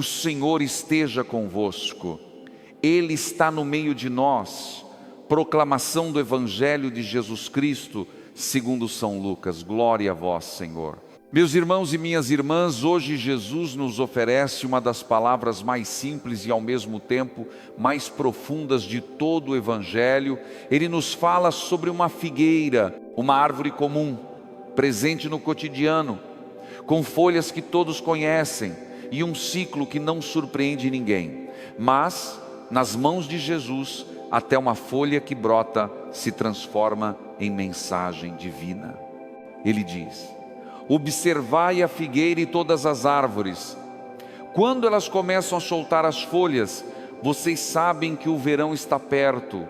O Senhor esteja convosco, Ele está no meio de nós. Proclamação do Evangelho de Jesus Cristo, segundo São Lucas. Glória a vós, Senhor. Meus irmãos e minhas irmãs, hoje Jesus nos oferece uma das palavras mais simples e ao mesmo tempo mais profundas de todo o Evangelho. Ele nos fala sobre uma figueira, uma árvore comum, presente no cotidiano, com folhas que todos conhecem e um ciclo que não surpreende ninguém. Mas, nas mãos de Jesus, até uma folha que brota se transforma em mensagem divina. Ele diz: observai a figueira e todas as árvores. Quando elas começam a soltar as folhas, vocês sabem que o verão está perto.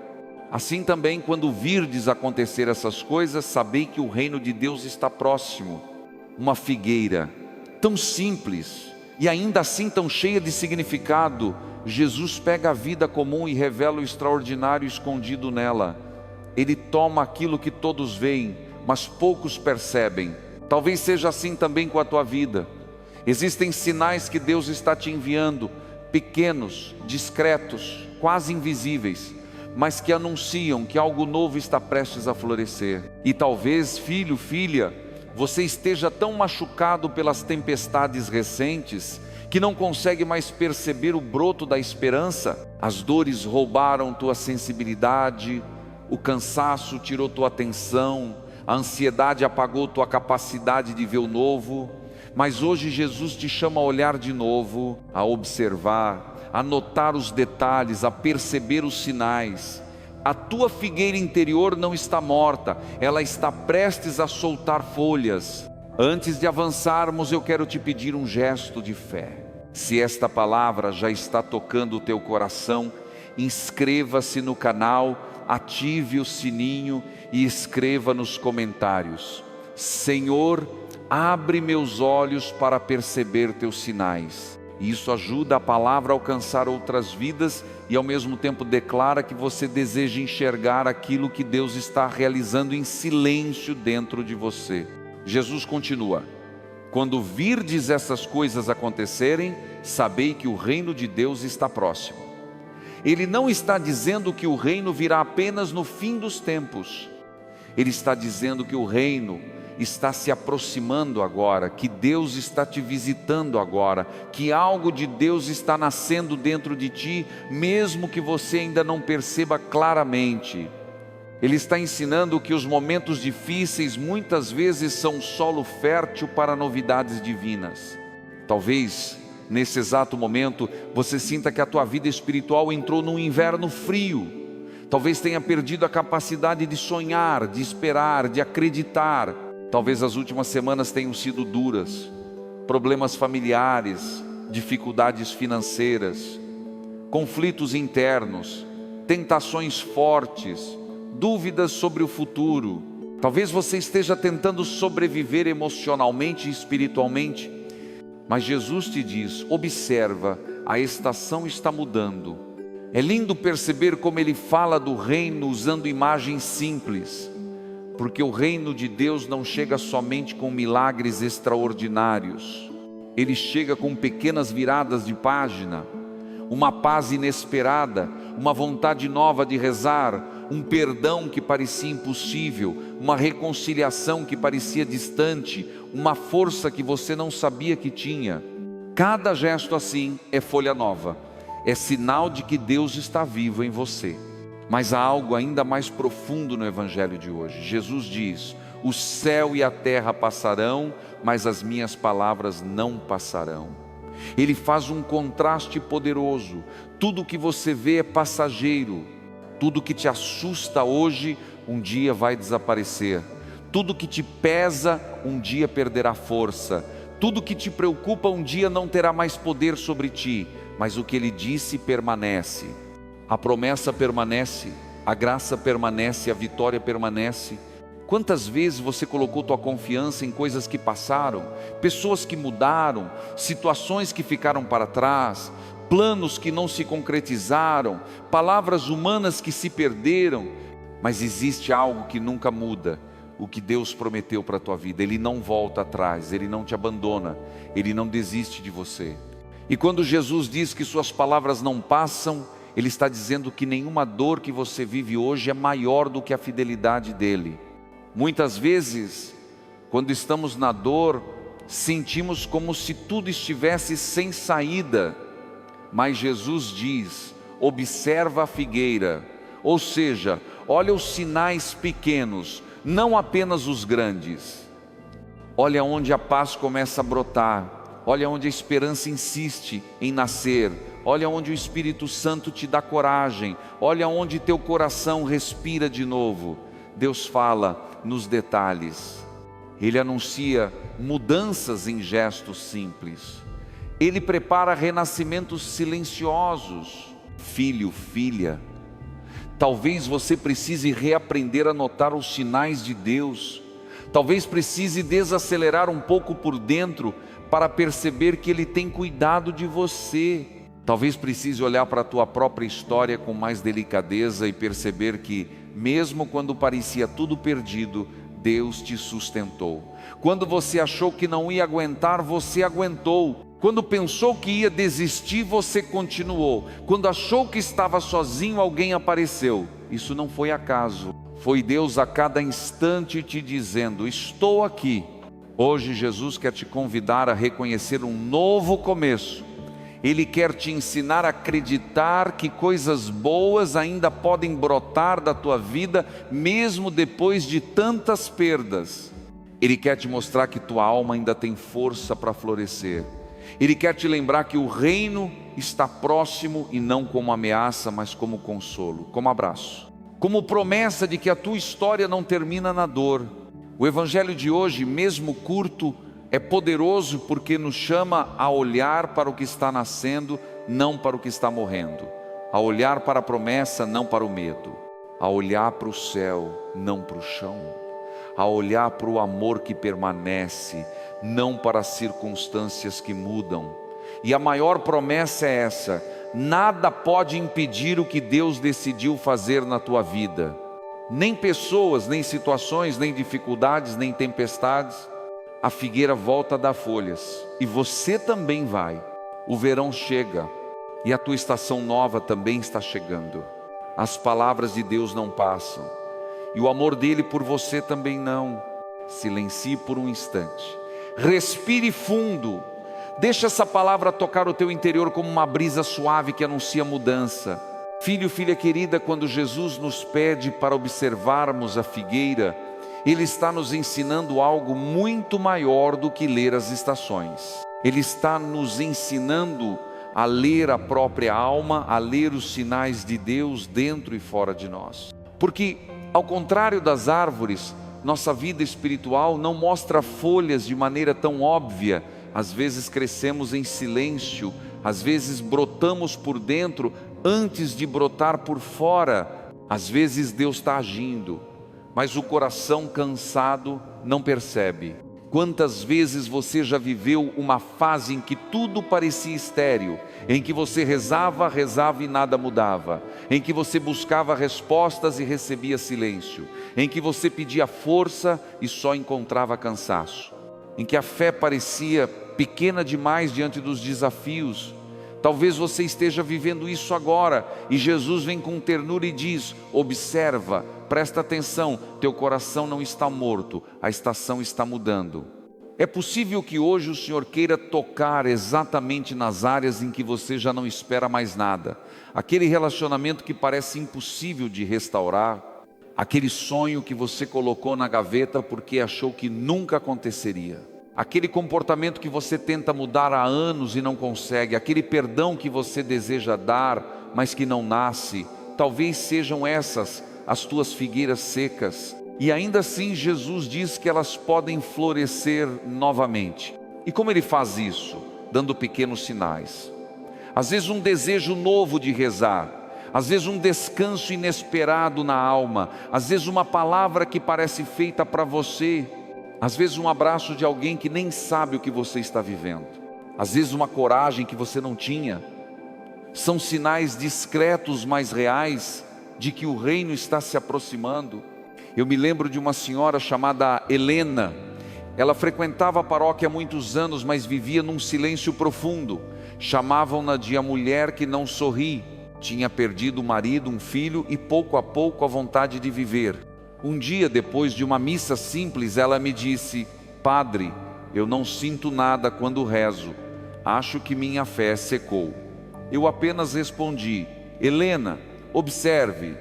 Assim também, quando virdes acontecer essas coisas, sabei que o reino de Deus está próximo. Uma figueira tão simples e ainda assim tão cheia de significado, Jesus pega a vida comum e revela o extraordinário escondido nela. Ele toma aquilo que todos veem, mas poucos percebem. Talvez seja assim também com a tua vida. Existem sinais que Deus está te enviando, pequenos, discretos, quase invisíveis, mas que anunciam que algo novo está prestes a florescer. E talvez, filho, filha, você esteja tão machucado pelas tempestades recentes que não consegue mais perceber o broto da esperança. As dores roubaram tua sensibilidade, o cansaço tirou tua atenção, a ansiedade apagou tua capacidade de ver o novo. Mas hoje Jesus te chama a olhar de novo, a observar, a notar os detalhes, a perceber os sinais. A tua figueira interior não está morta, ela está prestes a soltar folhas. Antes de avançarmos, eu quero te pedir um gesto de fé. Se esta palavra já está tocando o teu coração, inscreva-se no canal, ative o sininho e escreva nos comentários: Senhor, abre meus olhos para perceber teus sinais. Isso ajuda a palavra a alcançar outras vidas e ao mesmo tempo declara que você deseja enxergar aquilo que Deus está realizando em silêncio dentro de você. Jesus continua: quando virdes essas coisas acontecerem, sabei que o reino de Deus está próximo. Ele não está dizendo que o reino virá apenas no fim dos tempos. Ele está dizendo que o reino está se aproximando agora, que Deus está te visitando agora, que algo de Deus está nascendo dentro de ti, mesmo que você ainda não perceba claramente. Ele está ensinando que os momentos difíceis muitas vezes são solo fértil para novidades divinas. Talvez nesse exato momento você sinta que a tua vida espiritual entrou num inverno frio. Talvez tenha perdido a capacidade de sonhar, de esperar, de acreditar. Talvez as últimas semanas tenham sido duras. Problemas familiares, dificuldades financeiras, conflitos internos, tentações fortes, dúvidas sobre o futuro. Talvez você esteja tentando sobreviver emocionalmente e espiritualmente. Mas Jesus te diz: observa, a estação está mudando. É lindo perceber como ele fala do reino usando imagens simples, porque o reino de Deus não chega somente com milagres extraordinários. Ele chega com pequenas viradas de página, uma paz inesperada, uma vontade nova de rezar, um perdão que parecia impossível, uma reconciliação que parecia distante, uma força que você não sabia que tinha. Cada gesto assim é folha nova, é sinal de que Deus está vivo em você. Mas há algo ainda mais profundo no Evangelho de hoje. Jesus diz: o céu e a terra passarão, mas as minhas palavras não passarão. Ele faz um contraste poderoso. Tudo que você vê é passageiro. Tudo que te assusta hoje, um dia vai desaparecer. Tudo que te pesa, um dia perderá força. Tudo que te preocupa, um dia não terá mais poder sobre ti. Mas o que ele disse permanece. A promessa permanece, a graça permanece, a vitória permanece. Quantas vezes você colocou tua confiança em coisas que passaram, pessoas que mudaram, situações que ficaram para trás, planos que não se concretizaram, palavras humanas que se perderam. Mas existe algo que nunca muda: o que Deus prometeu para a tua vida. Ele não volta atrás, Ele não te abandona, Ele não desiste de você. E quando Jesus diz que suas palavras não passam, Ele está dizendo que nenhuma dor que você vive hoje é maior do que a fidelidade dEle. Muitas vezes, quando estamos na dor, sentimos como se tudo estivesse sem saída. Mas Jesus diz: observa a figueira, ou seja, olha os sinais pequenos, não apenas os grandes. Olha onde a paz começa a brotar, olha onde a esperança insiste em nascer, olha onde o Espírito Santo te dá coragem, olha onde teu coração respira de novo. Deus fala nos detalhes, Ele anuncia mudanças em gestos simples, Ele prepara renascimentos silenciosos. Filho, filha, talvez você precise reaprender a notar os sinais de Deus, talvez precise desacelerar um pouco por dentro para perceber que Ele tem cuidado de você. Talvez precise olhar para a tua própria história com mais delicadeza e perceber que, mesmo quando parecia tudo perdido, Deus te sustentou. Quando você achou que não ia aguentar, você aguentou. Quando pensou que ia desistir, você continuou. Quando achou que estava sozinho, alguém apareceu. Isso não foi acaso. Foi Deus a cada instante te dizendo: estou aqui. Hoje Jesus quer te convidar a reconhecer um novo começo. Ele quer te ensinar a acreditar que coisas boas ainda podem brotar da tua vida, mesmo depois de tantas perdas. Ele quer te mostrar que tua alma ainda tem força para florescer. Ele quer te lembrar que o reino está próximo, e não como ameaça, mas como consolo, como abraço, como promessa de que a tua história não termina na dor. O evangelho de hoje, mesmo curto, é poderoso porque nos chama a olhar para o que está nascendo, não para o que está morrendo, a olhar para a promessa, não para o medo, a olhar para o céu, não para o chão, a olhar para o amor que permanece, não para as circunstâncias que mudam. E a maior promessa é essa: nada pode impedir o que Deus decidiu fazer na tua vida, nem pessoas, nem situações, nem dificuldades, nem tempestades. A figueira volta a dar folhas, e você também vai. O verão chega, e a tua estação nova também está chegando. As palavras de Deus não passam, e o amor dele por você também não. Silencie por um instante, respire fundo, deixa essa palavra tocar o teu interior como uma brisa suave que anuncia mudança. Filho, filha querida, quando Jesus nos pede para observarmos a figueira, Ele está nos ensinando algo muito maior do que ler as estações. Ele está nos ensinando a ler a própria alma, a ler os sinais de Deus dentro e fora de nós. Porque, ao contrário das árvores, nossa vida espiritual não mostra folhas de maneira tão óbvia. Às vezes crescemos em silêncio, às vezes brotamos por dentro antes de brotar por fora. Às vezes Deus está agindo, mas o coração cansado não percebe. Quantas vezes você já viveu uma fase em que tudo parecia estéril, em que você rezava e nada mudava, em que você buscava respostas e recebia silêncio, em que você pedia força e só encontrava cansaço, em que a fé parecia pequena demais diante dos desafios? Talvez você esteja vivendo isso agora, e Jesus vem com ternura e diz: observa, presta atenção, teu coração não está morto, a estação está mudando. É possível que hoje o Senhor queira tocar exatamente nas áreas em que você já não espera mais nada. Aquele relacionamento que parece impossível de restaurar, aquele sonho que você colocou na gaveta porque achou que nunca aconteceria. Aquele comportamento que você tenta mudar há anos e não consegue, aquele perdão que você deseja dar, mas que não nasce. Talvez sejam essas as tuas figueiras secas, e ainda assim Jesus diz que elas podem florescer novamente. E como Ele faz isso? Dando pequenos sinais. Às vezes um desejo novo de rezar, às vezes um descanso inesperado na alma, às vezes uma palavra que parece feita para você, às vezes um abraço de alguém que nem sabe o que você está vivendo, às vezes uma coragem que você não tinha. São sinais discretos, mas reais, de que o reino está se aproximando. Eu me lembro de uma senhora chamada Helena. Ela frequentava a paróquia há muitos anos, mas vivia num silêncio profundo. Chamavam-na de a mulher que não sorri. Tinha perdido o marido, um filho e pouco a pouco a vontade de viver. Um dia, depois de uma missa simples, ela me disse: Padre, eu não sinto nada quando rezo. Acho que minha fé secou. Eu apenas respondi: Helena, observe,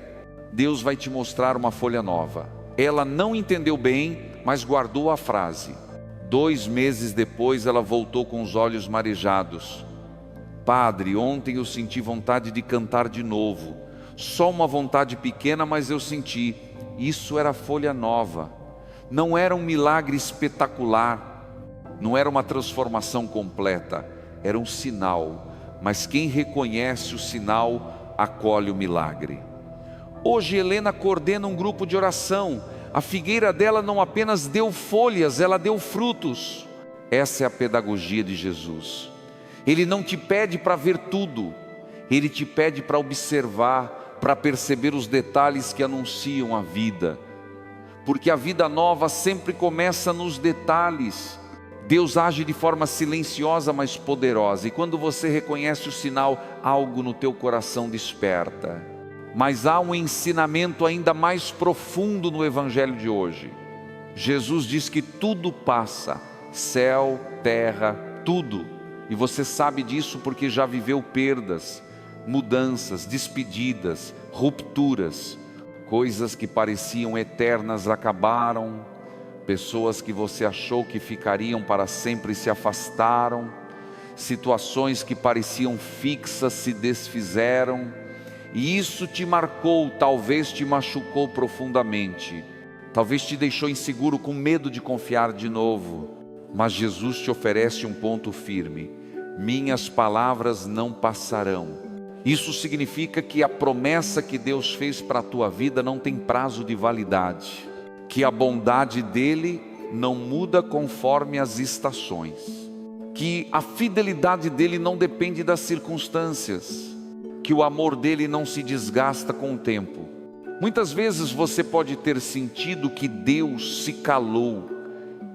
Deus vai te mostrar uma folha nova. Ela não entendeu bem, mas guardou a frase. 2 meses depois ela voltou com os olhos marejados. Padre, ontem eu senti vontade de cantar de novo. Só uma vontade pequena, mas eu senti. Isso era folha nova. Não era um milagre espetacular. Não era uma transformação completa. Era um sinal. Mas quem reconhece o sinal, acolhe o milagre. Hoje Helena coordena um grupo de oração. A figueira dela não apenas deu folhas, ela deu frutos. Essa é a pedagogia de Jesus. Ele não te pede para ver tudo. Ele te pede para observar, para perceber os detalhes que anunciam a vida. Porque a vida nova sempre começa nos detalhes. Deus age de forma silenciosa, mas poderosa. E quando você reconhece o sinal, algo no teu coração desperta. Mas há um ensinamento ainda mais profundo no Evangelho de hoje. Jesus diz que tudo passa, céu, terra, tudo. E você sabe disso porque já viveu perdas, mudanças, despedidas, rupturas. Coisas que pareciam eternas acabaram. Pessoas que você achou que ficariam para sempre se afastaram. Situações que pareciam fixas se desfizeram. E isso te marcou, talvez te machucou profundamente. Talvez te deixou inseguro, com medo de confiar de novo. Mas Jesus te oferece um ponto firme. Minhas palavras não passarão. Isso significa que a promessa que Deus fez para a tua vida não tem prazo de validade. Que a bondade dele não muda conforme as estações. Que a fidelidade dele não depende das circunstâncias. Que o amor dele não se desgasta com o tempo. Muitas vezes você pode ter sentido que Deus se calou,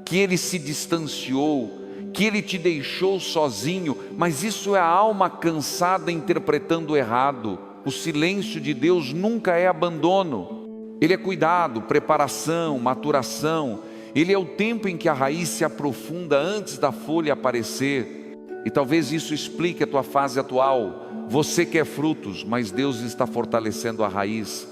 que ele se distanciou, que ele te deixou sozinho, mas isso é a alma cansada interpretando errado. O silêncio de Deus nunca é abandono. Ele é cuidado, preparação, maturação. Ele é o tempo em que a raiz se aprofunda antes da folha aparecer. E talvez isso explique a tua fase atual. Você quer frutos, mas Deus está fortalecendo a raiz.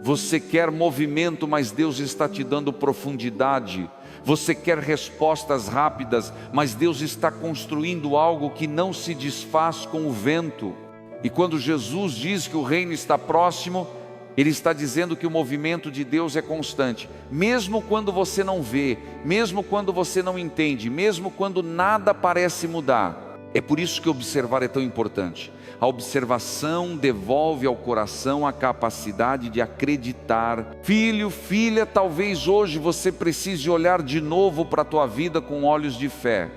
Você quer movimento, mas Deus está te dando profundidade. Você quer respostas rápidas, mas Deus está construindo algo que não se desfaz com o vento. E quando Jesus diz que o reino está próximo, Ele está dizendo que o movimento de Deus é constante. Mesmo quando você não vê, mesmo quando você não entende, mesmo quando nada parece mudar. É por isso que observar é tão importante. A observação devolve ao coração a capacidade de acreditar. Filho, filha, talvez hoje você precise olhar de novo para a tua vida com olhos de fé.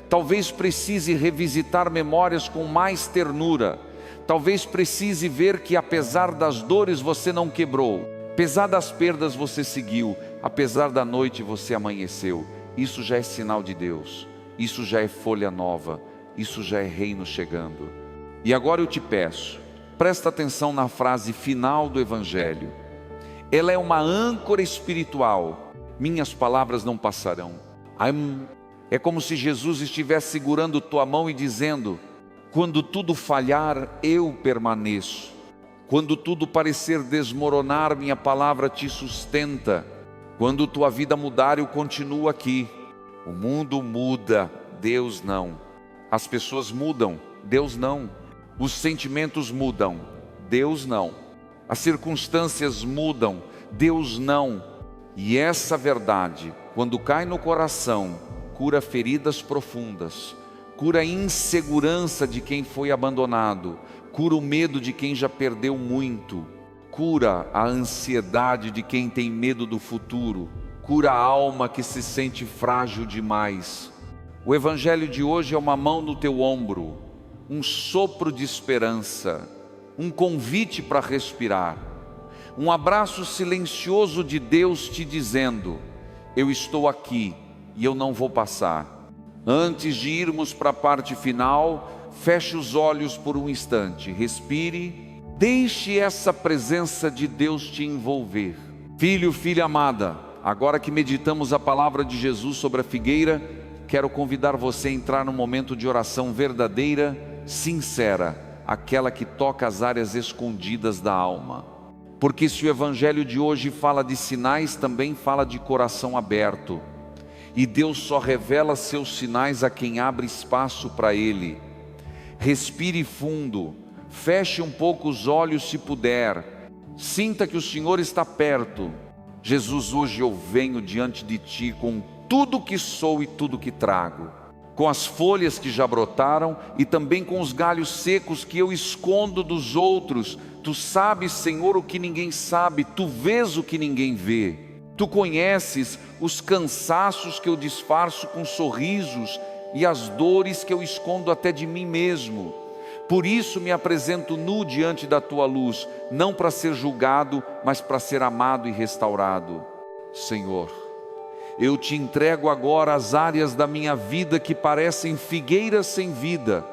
Talvez precise revisitar memórias com mais ternura. Talvez precise ver que apesar das dores você não quebrou. Apesar das perdas você seguiu. Apesar da noite você amanheceu. Isso já é sinal de Deus. Isso já é folha nova. Isso já é reino chegando. E agora eu te peço, presta atenção na frase final do Evangelho. Ela é uma âncora espiritual. Minhas palavras não passarão. É como se Jesus estivesse segurando tua mão e dizendo: quando tudo falhar, eu permaneço. Quando tudo parecer desmoronar, minha palavra te sustenta. Quando tua vida mudar, eu continuo aqui. O mundo muda, Deus não. As pessoas mudam, Deus não. Os sentimentos mudam, Deus não. As circunstâncias mudam, Deus não. E essa verdade, quando cai no coração, cura feridas profundas, cura a insegurança de quem foi abandonado, cura o medo de quem já perdeu muito, cura a ansiedade de quem tem medo do futuro, cura a alma que se sente frágil demais. O Evangelho de hoje é uma mão no teu ombro, um sopro de esperança, um convite para respirar, um abraço silencioso de Deus te dizendo: eu estou aqui e eu não vou passar. Antes de irmos para a parte final, feche os olhos por um instante, respire, deixe essa presença de Deus te envolver. Filho, filha amada, agora que meditamos a palavra de Jesus sobre a figueira, quero convidar você a entrar num momento de oração verdadeira, sincera, aquela que toca as áreas escondidas da alma. Porque se o evangelho de hoje fala de sinais, também fala de coração aberto. E Deus só revela seus sinais a quem abre espaço para Ele. Respire fundo, feche um pouco os olhos se puder, sinta que o Senhor está perto. Jesus, hoje eu venho diante de Ti com tudo que sou e tudo que trago, com as folhas que já brotaram e também com os galhos secos que eu escondo dos outros. Tu sabes, Senhor, o que ninguém sabe, Tu vês o que ninguém vê. Tu conheces os cansaços que eu disfarço com sorrisos e as dores que eu escondo até de mim mesmo. Por isso me apresento nu diante da Tua luz, não para ser julgado, mas para ser amado e restaurado. Senhor, eu Te entrego agora as áreas da minha vida que parecem figueiras sem vida,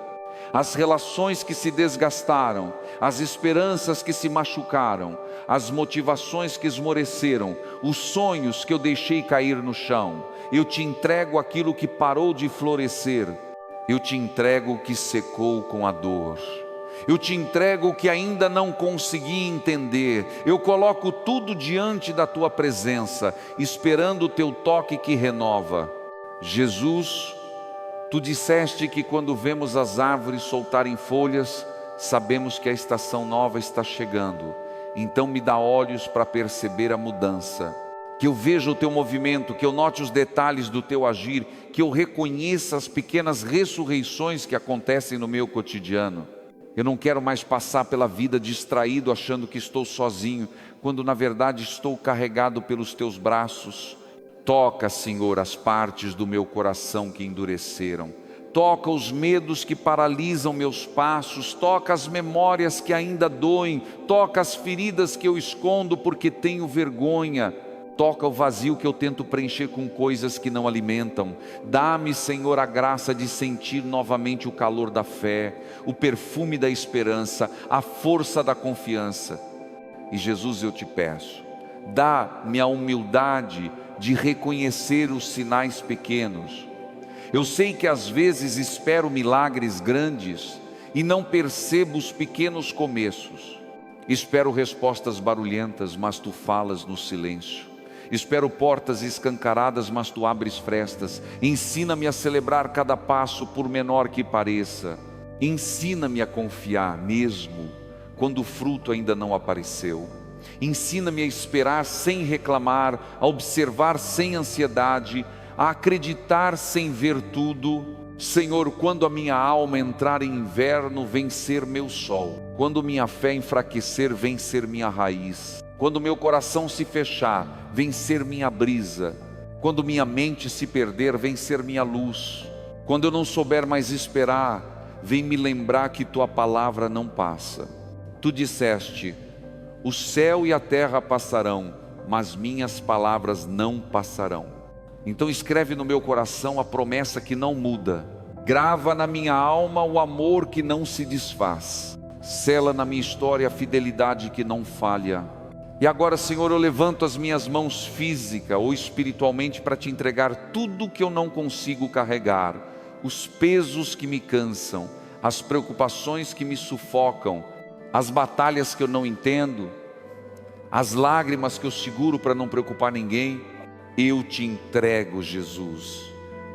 as relações que se desgastaram, as esperanças que se machucaram, as motivações que esmoreceram, os sonhos que eu deixei cair no chão. Eu Te entrego aquilo que parou de florescer, eu Te entrego o que secou com a dor, eu Te entrego o que ainda não consegui entender. Eu coloco tudo diante da Tua presença, esperando o Teu toque que renova. Jesus, Tu disseste que quando vemos as árvores soltarem folhas, sabemos que a estação nova está chegando. Então me dá olhos para perceber a mudança, que eu veja o Teu movimento, que eu note os detalhes do Teu agir, que eu reconheça as pequenas ressurreições que acontecem no meu cotidiano. Eu não quero mais passar pela vida distraído, achando que estou sozinho, quando na verdade estou carregado pelos Teus braços. Toca, Senhor, as partes do meu coração que endureceram. Toca os medos que paralisam meus passos. Toca as memórias que ainda doem. Toca as feridas que eu escondo porque tenho vergonha. Toca o vazio que eu tento preencher com coisas que não alimentam. Dá-me, Senhor, a graça de sentir novamente o calor da fé, o perfume da esperança, a força da confiança. E Jesus, eu Te peço, dá-me a humildade de reconhecer os sinais pequenos. Eu sei que às vezes espero milagres grandes e não percebo os pequenos começos. Espero respostas barulhentas, mas Tu falas no silêncio. Espero portas escancaradas, mas Tu abres frestas. Ensina-me a celebrar cada passo, por menor que pareça. Ensina-me a confiar mesmo quando o fruto ainda não apareceu. Ensina-me a esperar sem reclamar, a observar sem ansiedade, a acreditar sem ver tudo. Senhor, quando a minha alma entrar em inverno, vem ser meu sol. Quando minha fé enfraquecer, vem ser minha raiz. Quando meu coração se fechar, vem ser minha brisa. Quando minha mente se perder, vem ser minha luz. Quando eu não souber mais esperar, vem me lembrar que Tua palavra não passa. Tu disseste: o céu e a terra passarão, mas minhas palavras não passarão. Então escreve no meu coração a promessa que não muda. Grava na minha alma o amor que não se desfaz. Sela na minha história a fidelidade que não falha. E agora, Senhor, eu levanto as minhas mãos física ou espiritualmente para Te entregar tudo que eu não consigo carregar. Os pesos que me cansam, as preocupações que me sufocam, as batalhas que eu não entendo, as lágrimas que eu seguro para não preocupar ninguém. Eu Te entrego, Jesus.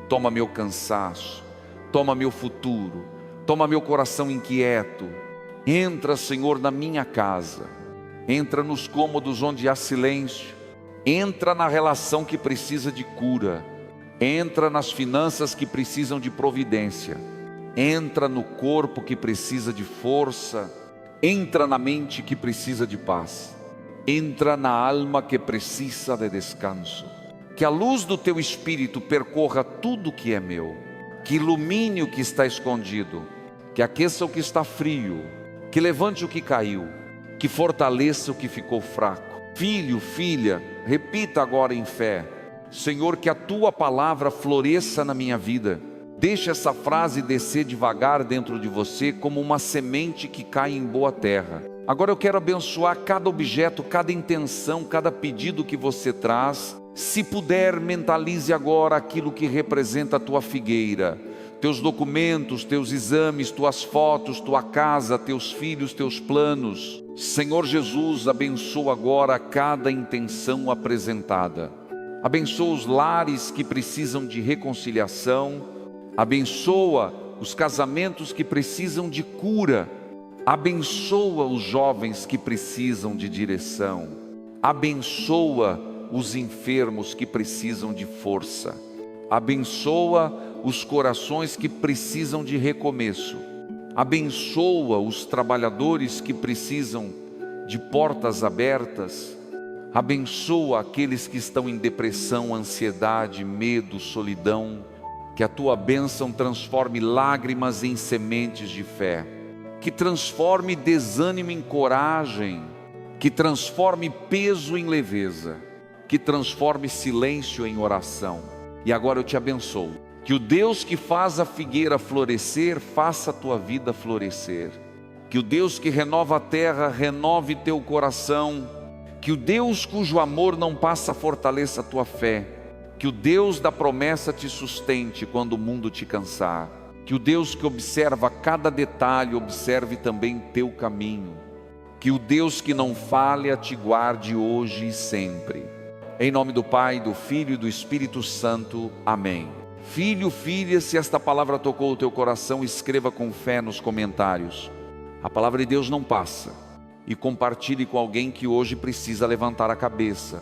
Toma meu cansaço, toma meu futuro, toma meu coração inquieto. Entra, Senhor, na minha casa. Entra nos cômodos onde há silêncio. Entra na relação que precisa de cura. Entra nas finanças que precisam de providência. Entra no corpo que precisa de força. Entra na mente que precisa de paz. Entra na alma que precisa de descanso. Que a luz do Teu Espírito percorra tudo que é meu. Que ilumine o que está escondido. Que aqueça o que está frio. Que levante o que caiu. Que fortaleça o que ficou fraco. Filho, filha, repita agora em fé: Senhor, que a Tua palavra floresça na minha vida. Deixe essa frase descer devagar dentro de você como uma semente que cai em boa terra. Agora eu quero abençoar cada objeto, cada intenção, cada pedido que você traz. Se puder, mentalize agora aquilo que representa a tua figueira. Teus documentos, teus exames, tuas fotos, tua casa, teus filhos, teus planos. Senhor Jesus, abençoa agora cada intenção apresentada. Abençoa os lares que precisam de reconciliação. Abençoa os casamentos que precisam de cura. Abençoa os jovens que precisam de direção. Abençoa os enfermos que precisam de força. Abençoa os corações que precisam de recomeço. Abençoa os trabalhadores que precisam de portas abertas. Abençoa aqueles que estão em depressão, ansiedade, medo, solidão. Que a tua bênção transforme lágrimas em sementes de fé. Que transforme desânimo em coragem. Que transforme peso em leveza. Que transforme silêncio em oração. E agora eu te abençoo. Que o Deus que faz a figueira florescer, faça a tua vida florescer. Que o Deus que renova a terra, renove teu coração. Que o Deus cujo amor não passa fortaleça a tua fé. Que o Deus da promessa te sustente quando o mundo te cansar. Que o Deus que observa cada detalhe, observe também teu caminho. Que o Deus que não falha te guarde hoje e sempre. Em nome do Pai, do Filho e do Espírito Santo. Amém. Filho, filha, se esta palavra tocou o teu coração, escreva com fé nos comentários. A palavra de Deus não passa. E compartilhe com alguém que hoje precisa levantar a cabeça.